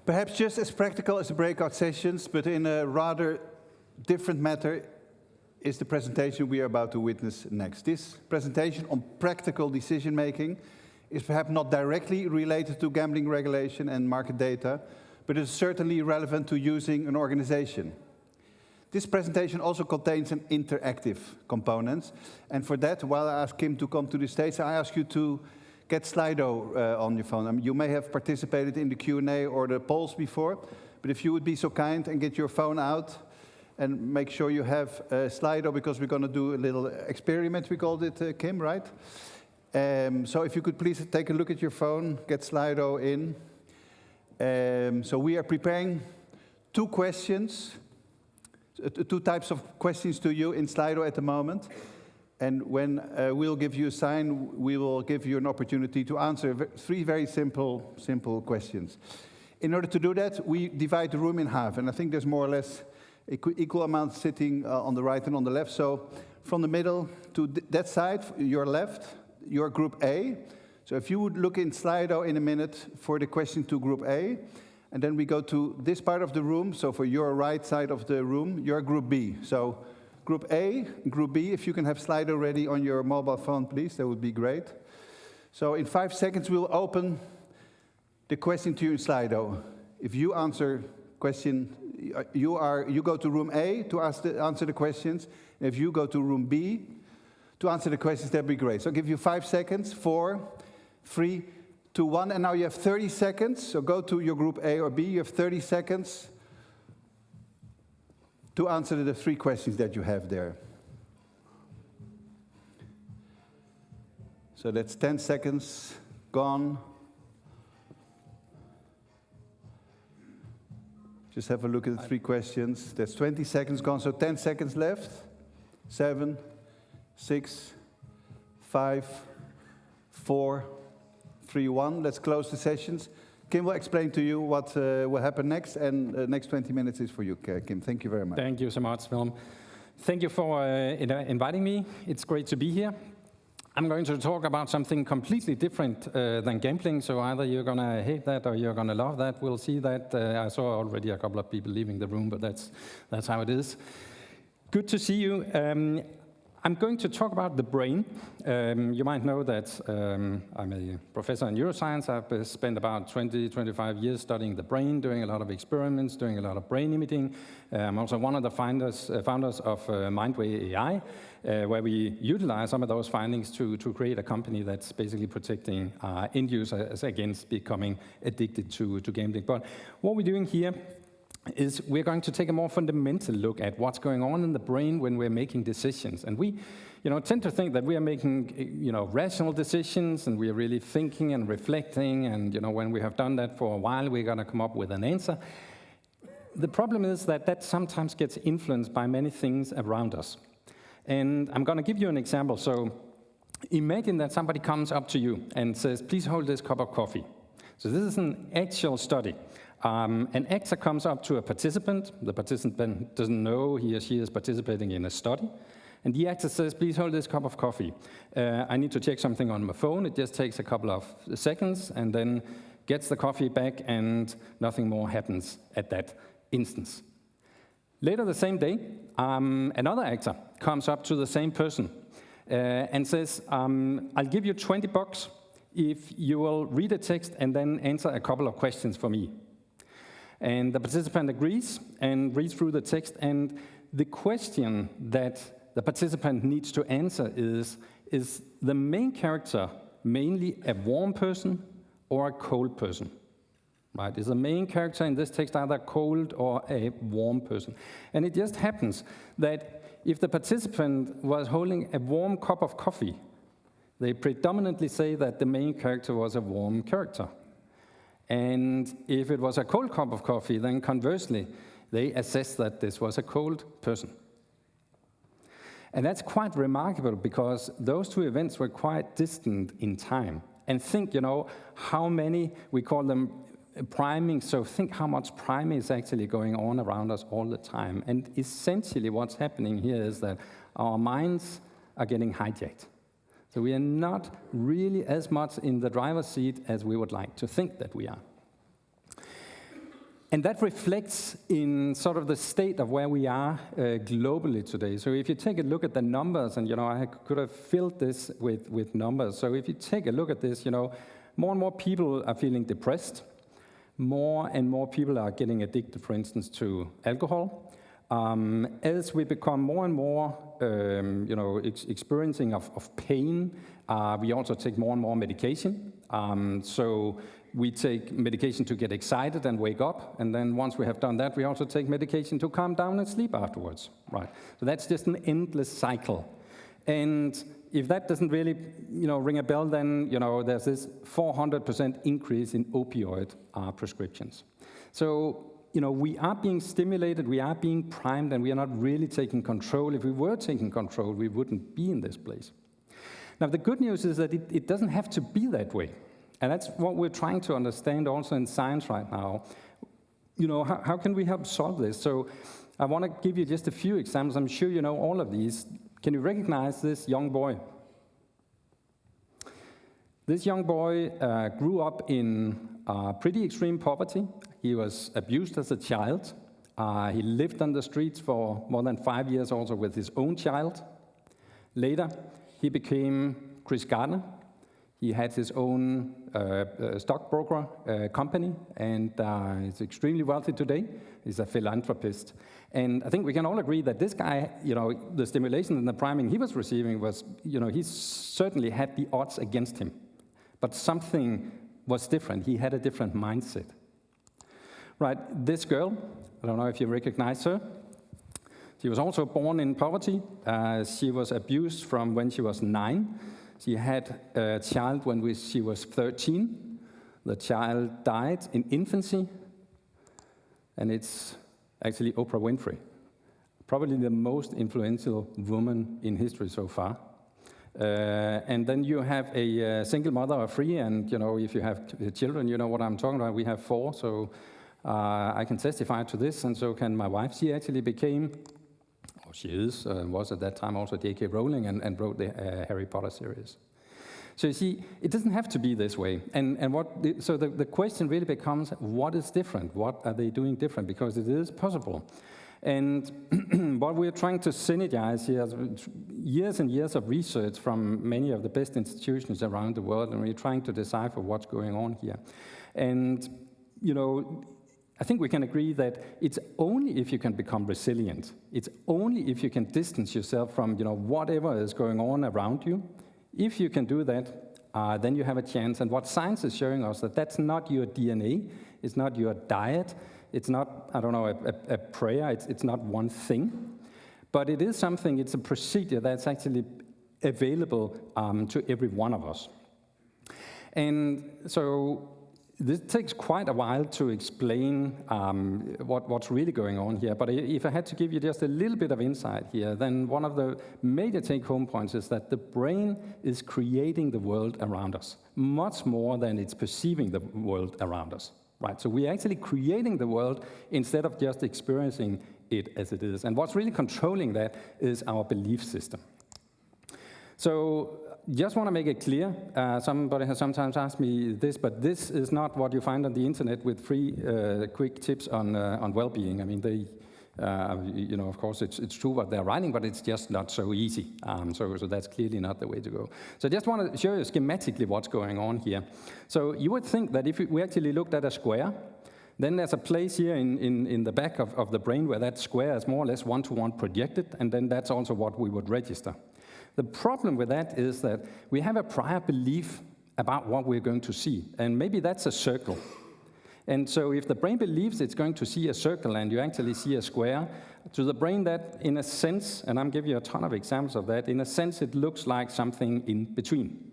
Perhaps just as practical as the breakout sessions, but in a rather different matter, is the presentation we are about to witness next. This presentation on practical decision making is perhaps not directly related to gambling regulation and market data, but is certainly relevant to using an organization. This presentation also contains an interactive component, and for that, while I ask Kim to come to the stage, I ask you to get Slido on your phone. I mean, you may have participated in the Q&A or the polls before, but if you would be so kind and get your phone out and make sure you have Slido, because we're going to do a little experiment, we called it, Kim, right? So if you could please take a look at your phone, get Slido in. So we are preparing two types of questions to you in Slido at the moment. And when we'll give you a sign, we will give you an opportunity to answer three very simple questions. In order to do that, we divide the room in half. And I think there's more or less equal amount sitting on the right and on the left. So from the middle to that side, your left, your group A. So if you would look in Slido in a minute for the question to group A, and then we go to this part of the room. So for your right side of the room, your group B. So group A, group B, if you can have Slido ready on your mobile phone, please, that would be great. So in 5 seconds, we'll open the question to you in Slido. If you answer question, you go to room A to answer the questions. And if you go to room B to answer the questions, that'd be great. So I'll give you 5 seconds, 4, 3, 2, 1, and now you have 30 seconds. So go to your group A or B, you have 30 seconds to answer the 3 questions that you have there. So that's 10 seconds gone. Just have a look at the 3 questions. That's 20 seconds gone, so 10 seconds left. 7, 6, 5, 4, 3, 1. Let's close the sessions. Kim will explain to you what will happen next, and the next 20 minutes is for you, Kim. Thank you very much. Thank you so much, Willem. Thank you for inviting me. It's great to be here. I'm going to talk about something completely different than gambling, so either you're going to hate that or you're going to love that. We'll see that. I saw already a couple of people leaving the room, but that's how it is. Good to see you. I'm going to talk about the brain. You might know that I'm a professor in neuroscience. I've spent about 20-25 years studying the brain, doing a lot of experiments, doing a lot of brain imaging. I'm also one of the founders of Mindway AI, where we utilize some of those findings to create a company that's basically protecting end users against becoming addicted to gambling. But what we're doing here is we're going to take a more fundamental look at what's going on in the brain when we're making decisions. And we tend to think that we are making rational decisions, and we are really thinking and reflecting, and when we have done that for a while, we're going to come up with an answer. The problem is that sometimes gets influenced by many things around us. And I'm going to give you an example. So imagine that somebody comes up to you and says, please hold this cup of coffee. So this is an actual study. An actor comes up to a participant. The participant doesn't know he or she is participating in a study. And the actor says, please hold this cup of coffee. I need to check something on my phone. It just takes a couple of seconds, and then gets the coffee back, and nothing more happens at that instance. Later the same day, another actor comes up to the same person and says, I'll give you $20 if you will read a text and then answer a couple of questions for me. And the participant agrees and reads through the text, and the question that the participant needs to answer is the main character mainly a warm person or a cold person? Right? Is the main character in this text either cold or a warm person? And it just happens that if the participant was holding a warm cup of coffee, they predominantly say that the main character was a warm character. And if it was a cold cup of coffee, then conversely, they assess that this was a cold person. And that's quite remarkable, because those two events were quite distant in time. And think, how many, we call them priming, so think how much priming is actually going on around us all the time. And essentially what's happening here is that our minds are getting hijacked. So we are not really as much in the driver's seat as we would like to think that we are. And that reflects in sort of the state of where we are globally today. So if you take a look at the numbers, and I could have filled this with numbers. So if you take a look at this, more and more people are feeling depressed. More and more people are getting addicted, for instance, to alcohol. As we become more and more, experiencing of pain, we also take more and more medication. So we take medication to get excited and wake up, and then once we have done that, we also take medication to calm down and sleep afterwards. Right. So that's just an endless cycle. And if that doesn't really, ring a bell, then there's this 400% increase in opioid prescriptions. So we are being stimulated, we are being primed, and we are not really taking control. If we were taking control, we wouldn't be in this place. Now, the good news is that it doesn't have to be that way. And that's what we're trying to understand also in science right now. How can we help solve this? So I want to give you just a few examples. I'm sure you know all of these. Can you recognize this young boy? This young boy grew up in pretty extreme poverty. He was abused as a child. He lived on the streets for more than 5 years also with his own child. Later, he became Chris Gardner. He had his own stockbroker company, and he's extremely wealthy today. He's a philanthropist. And I think we can all agree that this guy, the stimulation and the priming he was receiving was, he certainly had the odds against him. But something was different. He had a different mindset. Right, this girl, I don't know if you recognize her. She was also born in poverty. She was abused from when she was 9. She had a child when she was 13. The child died in infancy, and it's actually Oprah Winfrey, probably the most influential woman in history so far. And then you have a single mother of 3, and if you have children, you know what I'm talking about. We have 4, so I can testify to this, and so can my wife. She actually became, was at that time also J.K. Rowling and wrote the Harry Potter series. So you see, it doesn't have to be this way. So the question really becomes, what is different? What are they doing different? Because it is possible. And what we're trying to synergize here is years and years of research from many of the best institutions around the world, and we're trying to decipher what's going on here. And, I think we can agree that it's only if you can become resilient, it's only if you can distance yourself from, whatever is going on around you. If you can do that, then you have a chance. And what science is showing us that that's not your DNA, it's not your diet, it's not, a prayer, it's not one thing. But it is something, it's a procedure that's actually available to every one of us. And so this takes quite a while to explain what's really going on here, but if I had to give you just a little bit of insight here, then one of the major take-home points is that the brain is creating the world around us, much more than it's perceiving the world around us, right? So we're actually creating the world instead of just experiencing it as it is. And what's really controlling that is our belief system. So just want to make it clear, somebody has sometimes asked me this, but this is not what you find on the internet with free quick tips on well-being. I mean, they, of course, it's true what they're writing, but it's just not so easy. So that's clearly not the way to go. So I just want to show you schematically what's going on here. So you would think that if we actually looked at a square, then there's a place here in the back of the brain where that square is more or less one-to-one projected, and then that's also what we would register. The problem with that is that we have a prior belief about what we're going to see, and maybe that's a circle. And so if the brain believes it's going to see a circle and you actually see a square, to the brain that, in a sense, and I'm giving you a ton of examples of that, in a sense it looks like something in between.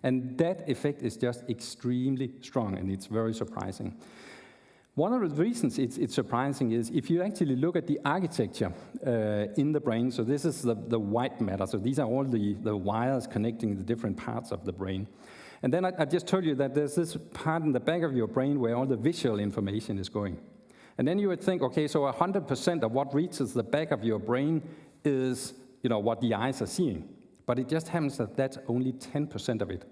And that effect is just extremely strong, and it's very surprising. One of the reasons it's surprising is if you actually look at the architecture in the brain, so this is the white matter, so these are all the wires connecting the different parts of the brain. And then I just told you that there's this part in the back of your brain where all the visual information is going. And then you would think, okay, so 100% of what reaches the back of your brain is what the eyes are seeing. But it just happens that that's only 10% of it.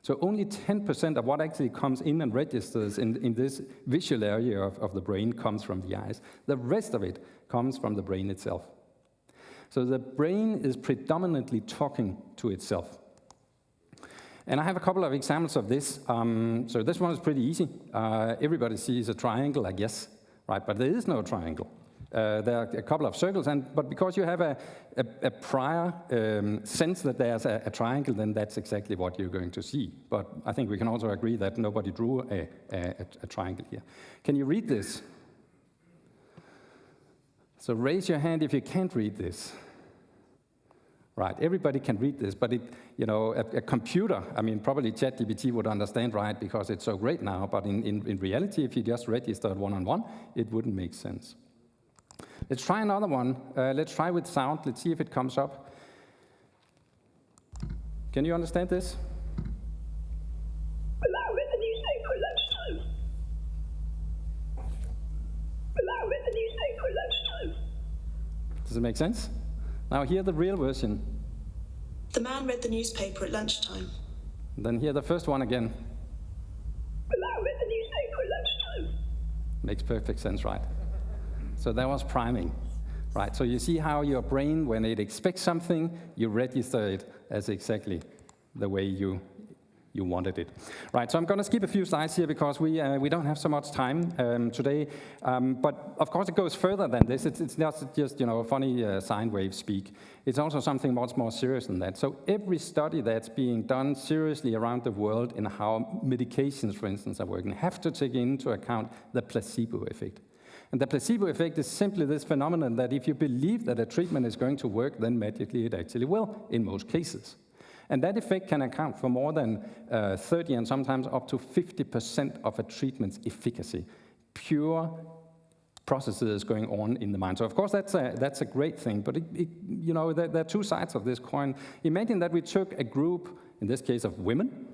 So only 10% of what actually comes in and registers in this visual area of the brain comes from the eyes. The rest of it comes from the brain itself. So the brain is predominantly talking to itself. And I have a couple of examples of this. So this one is pretty easy. Everybody sees a triangle, I guess, right? But there is no triangle. There are a couple of circles, but because you have a prior sense that there's a triangle, then that's exactly what you're going to see. But I think we can also agree that nobody drew a triangle here. Can you read this? So raise your hand if you can't read this. Right, everybody can read this, but a computer, I mean, probably ChatGPT would understand, right, because it's so great now, but in reality, if you just registered one-on-one, it wouldn't make sense. Let's try another one. Let's try with sound. Let's see if it comes up. Can you understand this? Below is the newspaper at lunchtime. Below is the newspaper at lunchtime. Does it make sense? Now hear the real version. The man read the newspaper at lunchtime. Then hear the first one again. Below is the newspaper at lunchtime. Makes perfect sense, right? So that was priming, right? So you see how your brain, when it expects something, you register it as exactly the way you wanted it. Right, so I'm going to skip a few slides here because we don't have so much time today. But of course it goes further than this. It's not just funny sine wave speak. It's also something much more serious than that. So every study that's being done seriously around the world in how medications, for instance, are working have to take into account the placebo effect. And the placebo effect is simply this phenomenon that if you believe that a treatment is going to work, then magically it actually will, in most cases. And that effect can account for more than 30 and sometimes up to 50% of a treatment's efficacy. Pure processes going on in the mind. So of course that's a great thing, but there are two sides of this coin. Imagine that we took a group, in this case of women.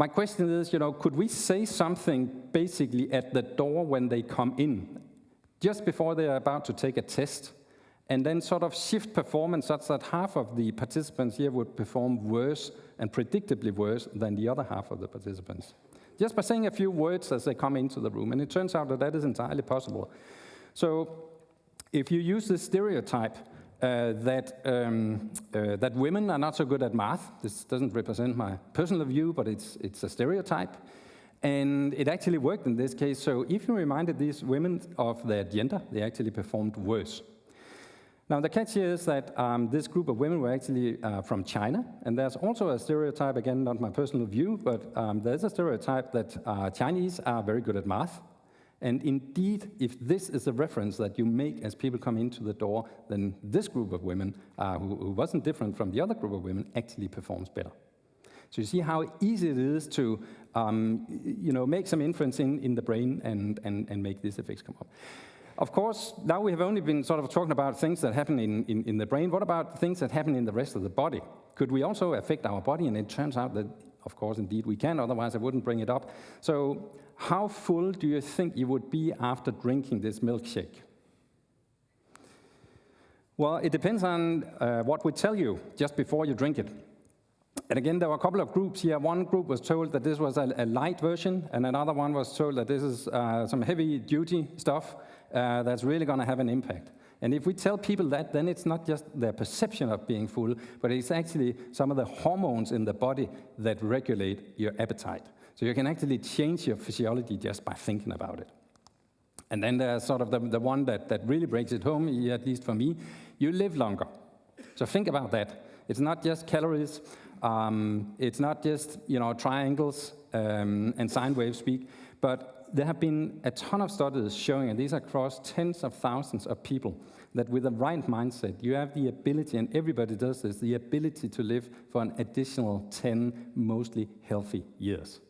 My question is, could we say something basically at the door when they come in, just before they're about to take a test, and then sort of shift performance such that half of the participants here would perform worse and predictably worse than the other half of the participants? Just by saying a few words as they come into the room, and it turns out that that is entirely possible. So if you use this stereotype that women are not so good at math. This doesn't represent my personal view, but it's a stereotype. And it actually worked in this case. So if you reminded these women of their gender, they actually performed worse. Now the catch here is that this group of women were actually from China. And there's also a stereotype, again, not my personal view, but there's a stereotype that Chinese are very good at math. And indeed, if this is a reference that you make as people come into the door, then this group of women, who wasn't different from the other group of women, actually performs better. So you see how easy it is to make some inference in the brain and make these effects come up. Of course, now we have only been sort of talking about things that happen in the brain. What about things that happen in the rest of the body? Could we also affect our body? And it turns out that, of course, indeed we can, otherwise I wouldn't bring it up. So how full do you think you would be after drinking this milkshake? Well, it depends on what we tell you just before you drink it. And again, there were a couple of groups here. One group was told that this was a light version, and another one was told that this is some heavy-duty stuff that's really going to have an impact. And if we tell people that, then it's not just their perception of being full, but it's actually some of the hormones in the body that regulate your appetite. So you can actually change your physiology just by thinking about it. And then there's sort of the one that really breaks it home, at least for me. You live longer. So think about that. It's not just calories. It's not just triangles and sine wave speak. But there have been a ton of studies showing, and these are across tens of thousands of people, that with the right mindset, you have the ability, and everybody does this, the ability to live for an additional 10 mostly healthy years.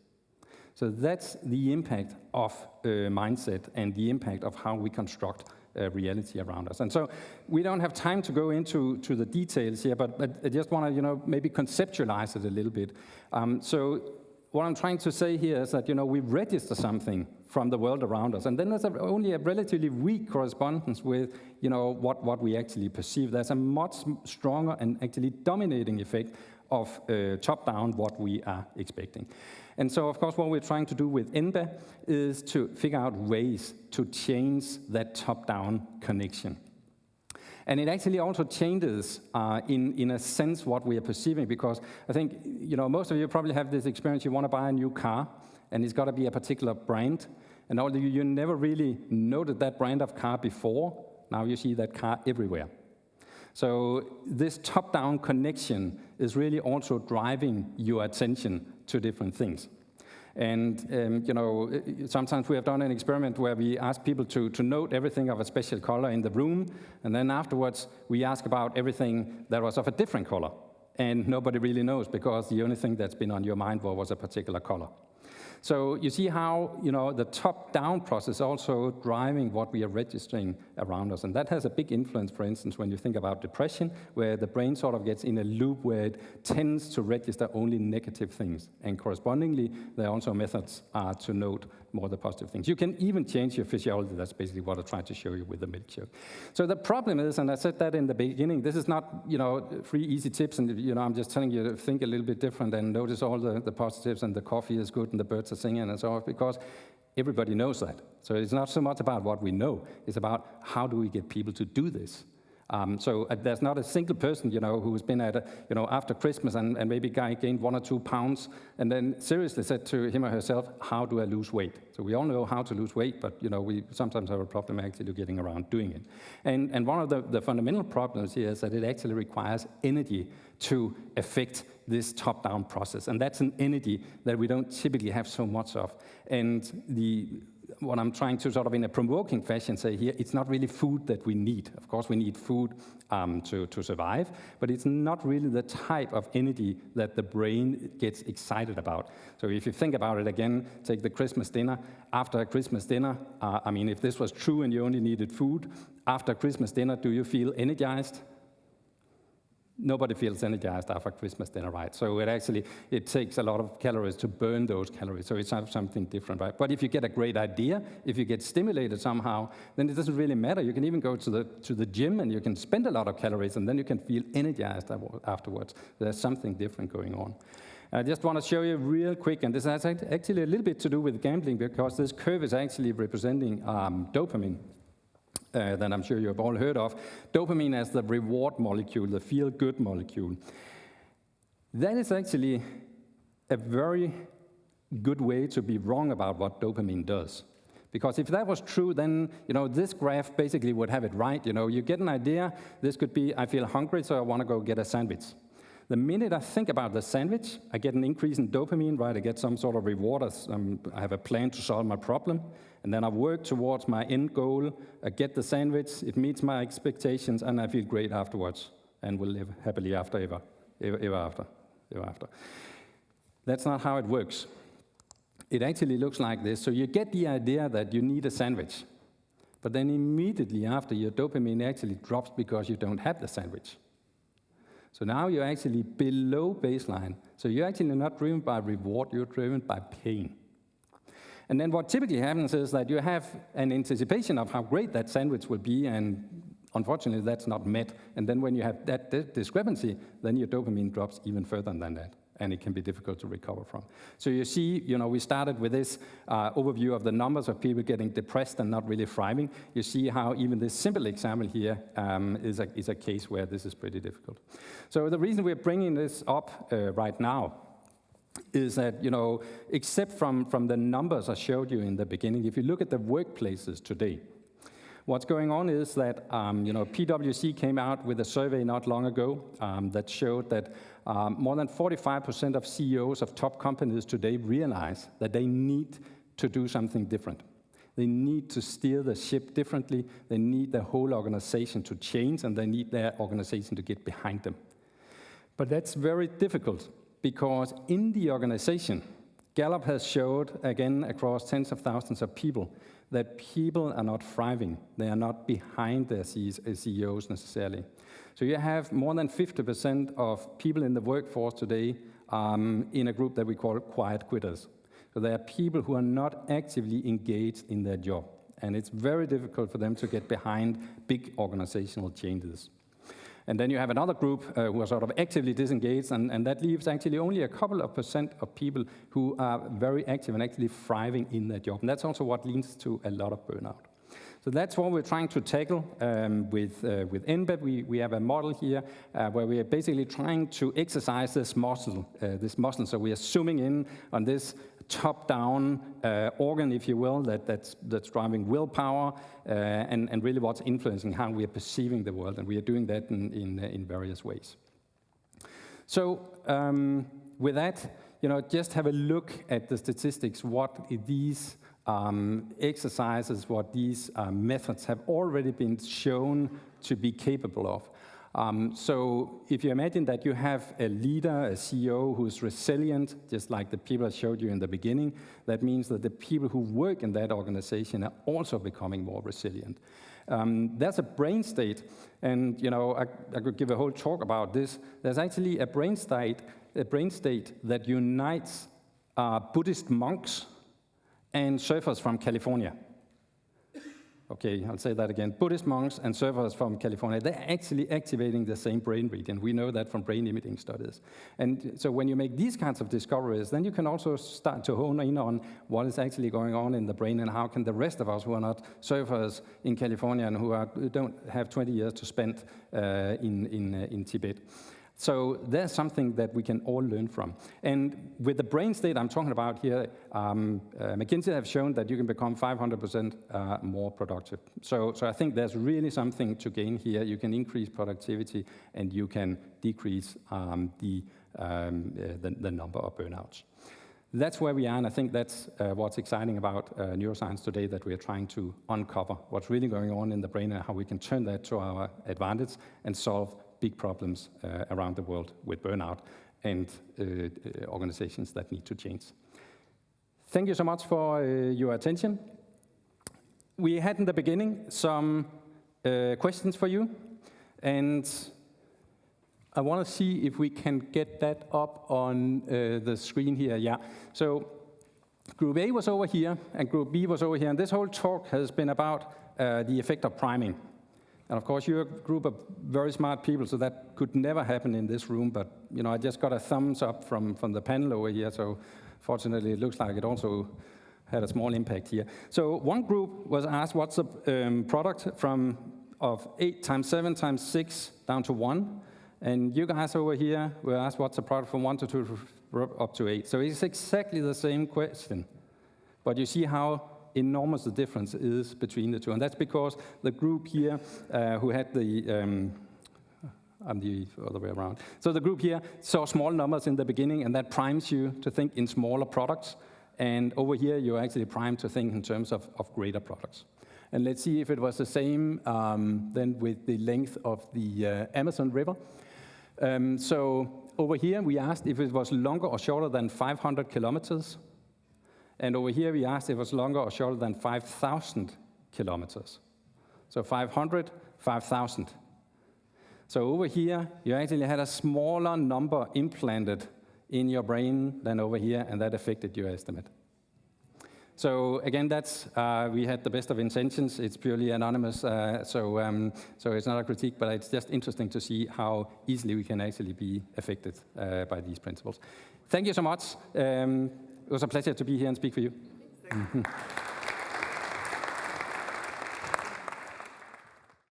So that's the impact of mindset and the impact of how we construct reality around us. And so we don't have time to go into the details here, but I just want to maybe conceptualize it a little bit. So what I'm trying to say here is that we register something from the world around us, and then there's only a relatively weak correspondence with what we actually perceive. There's a much stronger and actually dominating effect of top-down what we are expecting. And so, of course, what we're trying to do with NBA is to figure out ways to change that top-down connection. And it actually also changes, in a sense, what we are perceiving, because I think, most of you probably have this experience. You want to buy a new car, and it's got to be a particular brand. And although you never really noted that brand of car before, now you see that car everywhere. So this top-down connection is really also driving your attention to different things. And sometimes we have done an experiment where we ask people to note everything of a special color in the room, and then afterwards we ask about everything that was of a different color. And nobody really knows, because the only thing that's been on your mind was a particular color. So you see how the top-down process also driving what we are registering around us. And that has a big influence, for instance, when you think about depression, where the brain sort of gets in a loop where it tends to register only negative things. And correspondingly, there are also methods to note more the positive things. You can even change your physiology. That's basically what I tried to show you with the milk joke. So the problem is, and I said that in the beginning, this is not 3 easy tips, and I'm just telling you to think a little bit different and notice all the positives, and the coffee is good and the birds are singing and so on, because everybody knows that. So it's not so much about what we know, it's about how do we get people to do this. So there's not a single person, who's been at, after Christmas and maybe gained 1 or 2 pounds, and then seriously said to him or herself, how do I lose weight? So we all know how to lose weight, but, we sometimes have a problem actually getting around doing it. And one of the fundamental problems here is that it actually requires energy to affect this top-down process. And that's an energy that we don't typically have so much of. And what I'm trying to sort of in a provoking fashion say here, it's not really food that we need. Of course, we need food to survive, but it's not really the type of energy that the brain gets excited about. So if you think about it again, take the Christmas dinner. After a Christmas dinner, if this was true and you only needed food, after Christmas dinner, do you feel energized? Nobody feels energized after Christmas dinner, right? So it takes a lot of calories to burn those calories. So it's something different, right? But if you get a great idea, if you get stimulated somehow, then it doesn't really matter. You can even go to the gym and you can spend a lot of calories, and then you can feel energized afterwards. There's something different going on. I just want to show you real quick, and this has actually a little bit to do with gambling, because this curve is actually representing dopamine. That I'm sure you have all heard of. Dopamine as the reward molecule, the feel-good molecule. That is actually a very good way to be wrong about what dopamine does. Because if that was true, then this graph basically would have it right. You get an idea. This could be, I feel hungry, so I want to go get a sandwich. The minute I think about the sandwich, I get an increase in dopamine, right? I get some sort of reward. I have a plan to solve my problem. And then I work towards my end goal. I get the sandwich. It meets my expectations, and I feel great afterwards, and will live happily ever after. That's not how it works. It actually looks like this. So you get the idea that you need a sandwich, but then immediately after, your dopamine actually drops because you don't have the sandwich. So now you're actually below baseline. So you're actually not driven by reward, you're driven by pain. And then what typically happens is that you have an anticipation of how great that sandwich will be, and unfortunately that's not met. And then when you have that discrepancy, then your dopamine drops even further than that, and it can be difficult to recover from. So you see, we started with this overview of the numbers of people getting depressed and not really thriving. You see how even this simple example here is a case where this is pretty difficult. So the reason we're bringing this up right now is that, except from the numbers I showed you in the beginning, if you look at the workplaces today, what's going on is that, PwC came out with a survey not long ago that showed that more than 45% of CEOs of top companies today realize that they need to do something different. They need to steer the ship differently. They need the whole organization to change, and they need their organization to get behind them. But that's very difficult, because in the organization, Gallup has showed, again, across tens of thousands of people, that people are not thriving. They are not behind their CEOs necessarily. So you have more than 50% of people in the workforce today in a group that we call quiet quitters. So they are people who are not actively engaged in their job. And it's very difficult for them to get behind big organizational changes. And then you have another group who are sort of actively disengaged, and that leaves actually only a couple of % of people who are very active and actually thriving in their job. And that's also what leads to a lot of burnout. So that's what we're trying to tackle with NBEP. We have a model here where we are basically trying to exercise this muscle. So we are zooming in on this top-down organ, if you will, that's driving willpower and really what's influencing how we are perceiving the world. And we are doing that in various ways. So with that, just have a look at the statistics, what these exercises, what these methods have already been shown to be capable of. So if you imagine that you have a leader, a CEO who's resilient, just like the people I showed you in the beginning, that means that the people who work in that organization are also becoming more resilient. That's a brain state, and I could give a whole talk about this. There's actually a brain state that unites Buddhist monks and surfers from California. Okay, I'll say that again. Buddhist monks and surfers from California, they're actually activating the same brain region. We know that from brain imaging studies. And so when you make these kinds of discoveries, then you can also start to hone in on what is actually going on in the brain and how can the rest of us who are not surfers in California and who don't have 20 years to spend in Tibet. So there's something that we can all learn from. And with the brain state I'm talking about here, McKinsey have shown that you can become 500% more productive. So I think there's really something to gain here. You can increase productivity and you can decrease the number of burnouts. That's where we are, and I think that's what's exciting about neuroscience today, that we are trying to uncover what's really going on in the brain and how we can turn that to our advantage and solve big problems around the world with burnout and organizations that need to change. Thank you so much for your attention. We had in the beginning some questions for you, and I want to see if we can get that up on the screen here. Yeah. So Group A was over here, and Group B was over here, and this whole talk has been about the effect of priming. And of course, you're a group of very smart people, so that could never happen in this room. But I just got a thumbs up from the panel over here, so fortunately, it looks like it also had a small impact here. So one group was asked, what's the product of 8 times 7 times 6 down to 1? And you guys over here were asked, what's the product from 1 to 2 up to 8? So it's exactly the same question, but you see how enormous the difference is between the two. And that's because the group here who had I'm the other way around. So the group here saw small numbers in the beginning, and that primes you to think in smaller products. And over here, you're actually primed to think in terms of greater products. And let's see if it was the same then with the length of the Amazon River. So over here, we asked if it was longer or shorter than 500 kilometers. And over here, we asked if it was longer or shorter than 5,000 kilometers. So 500, 5,000. So over here, you actually had a smaller number implanted in your brain than over here, and that affected your estimate. So again, that's we had the best of intentions. It's purely anonymous, so it's not a critique, but it's just interesting to see how easily we can actually be affected by these principles. Thank you so much. It was a pleasure to be here and speak for you.